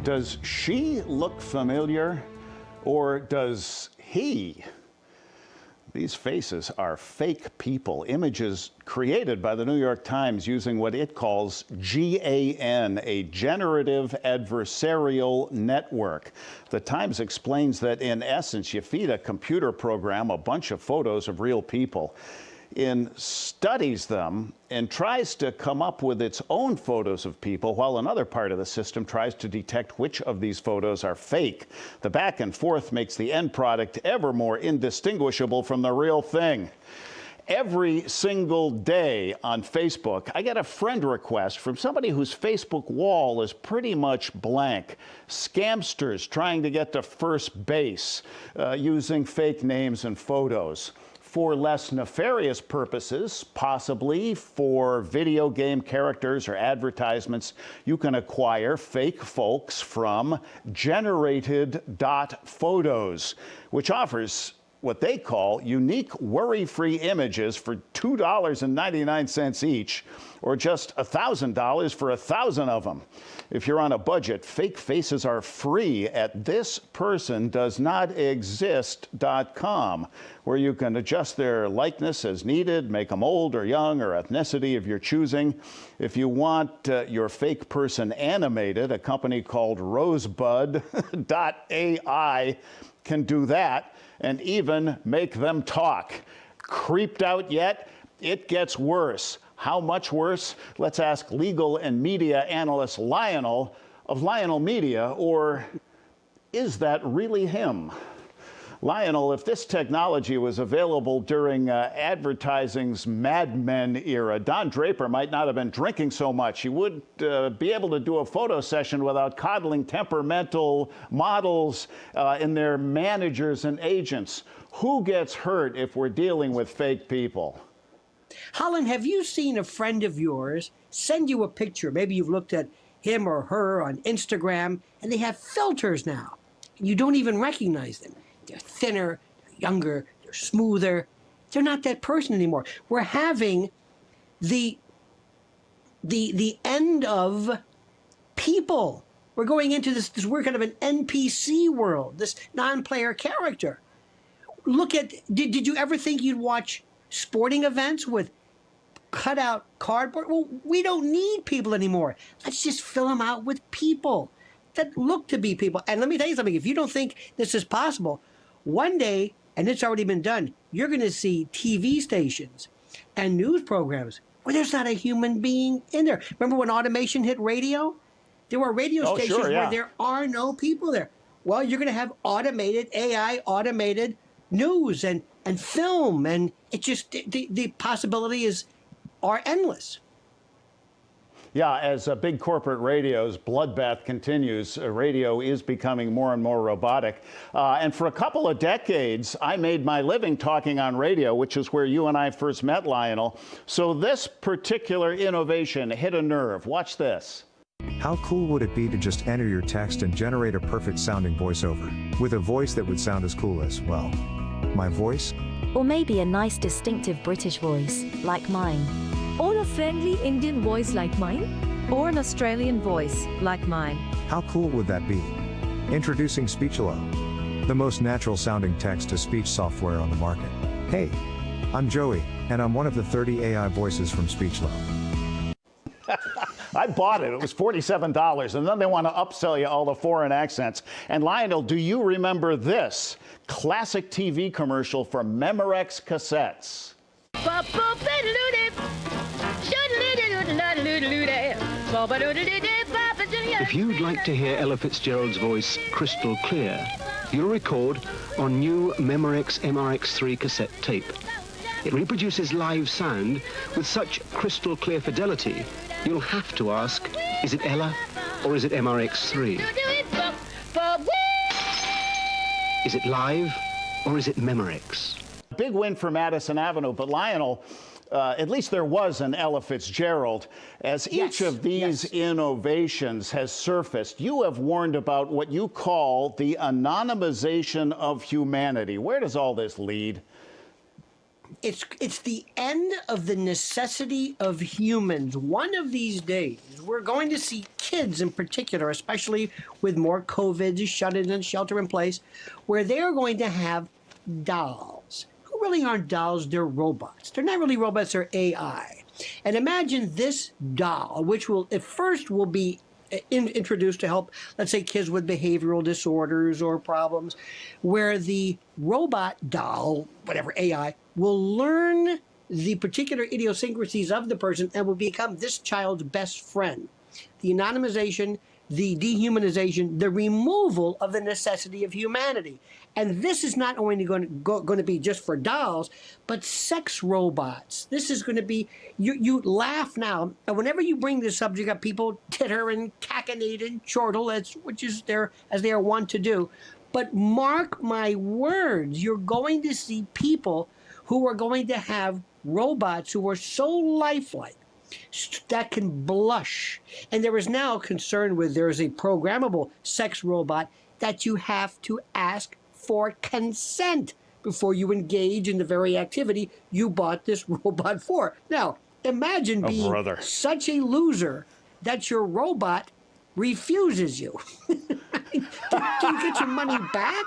Does she look familiar, or does he? These faces are fake people, images created by the New York Times using what it calls GAN, a generative adversarial network. The Times explains that in essence, you feed a computer program a bunch of photos of real people, studies them, and tries to come up with its own photos of people, while another part of the system tries to detect which of these photos are fake. The back and forth makes the end product ever more indistinguishable from the real thing. Every single day on Facebook, I get a friend request from somebody whose Facebook wall is pretty much blank. Scamsters trying to get to first base using fake names and photos. For less nefarious purposes, possibly for video game characters or advertisements, you can acquire fake folks from generated.photos, which offers what they call unique worry-free images for $2.99 each, or just $1,000 for 1,000 of them. If you're on a budget, fake faces are free at thispersondoesnotexist.com, where you can adjust their likeness as needed, make them old or young or ethnicity of your choosing. If you want your fake person animated, a company called Rosebud.ai can do that, and even make them talk. Creeped out yet? It gets worse. How much worse? Let's ask legal and media analyst Lionel of Lionel Media, or is that really him? Lionel, if this technology was available during advertising's Mad Men era, Don Draper might not have been drinking so much. He would be able to do a photo session without coddling temperamental models and their managers and agents. Who gets hurt if we're dealing with fake people? Holland, have you seen a friend of yours send you a picture? Maybe you've looked at him or her on Instagram, and they have filters now. You don't even recognize them. They're thinner, they're younger, they're smoother. They're not that person anymore. We're having the end of people. We're going into this we're kind of an NPC world, this non-player character. Look at, did you ever think you'd watch sporting events with cutout cardboard? Well, we don't need people anymore. Let's just fill them out with people that look to be people. And let me tell you something, if you don't think this is possible, one day, and it's already been done, you're going to see TV stations and news programs where there's not a human being in there. Remember when automation hit radio? There were radio stations where there are no people there. Well, you're going to have automated, AI automated news and film, and it just, the possibilities are endless. Yeah, as big corporate radio's bloodbath continues, radio is becoming more and more robotic. And for a couple of decades, I made my living talking on radio, which is where you and I first met, Lionel. So this particular innovation hit a nerve. Watch this. How cool would it be to just enter your text and generate a perfect sounding voiceover, with a voice that would sound as cool as, well, my voice? Or maybe a nice distinctive British voice, like mine. Or a friendly Indian voice like mine? Or an Australian voice like mine? How cool would that be? Introducing Speechelo, the most natural sounding text-to-speech software on the market. Hey, I'm Joey, and I'm one of the 30 AI voices from Speechelo. I bought it. It was $47, and then they want to upsell you all the foreign accents. And Lionel, do you remember this classic TV commercial from Memorex cassettes? If you'd like to hear Ella Fitzgerald's voice crystal clear, you'll record on new Memorex MRX3 cassette tape. It reproduces live sound with such crystal clear fidelity, you'll have to ask, is it Ella or is it MRX3? Is it live or is it Memorex? Big win for Madison Avenue, but Lionel, at least there was an Ella Fitzgerald. As each of these innovations has surfaced, you have warned about what you call the anonymization of humanity. Where does all this lead? It's the end of the necessity of humans. One of these days, we're going to see kids in particular, especially with more COVID shut-in and shelter in place, where they're going to have dolls. Who really aren't dolls, they're robots. They're not really robots, they're AI. And imagine this doll, which will at first will be introduced to help, let's say, kids with behavioral disorders or problems, where the robot doll, whatever AI, will learn the particular idiosyncrasies of the person and will become this child's best friend. The anonymization, the dehumanization, the removal of the necessity of humanity. And this is not only going to be just for dolls, but sex robots. This is going to be, you laugh now, and whenever you bring this subject up, people titter and cachinnate and chortle, which is as they are wont to do. But mark my words, you're going to see people who are going to have robots who are so lifelike that can blush. And there is now concern with there is a programmable sex robot that you have to ask for consent before you engage in the very activity you bought this robot for. Now, imagine being such a loser that your robot refuses you. Do you get your money back?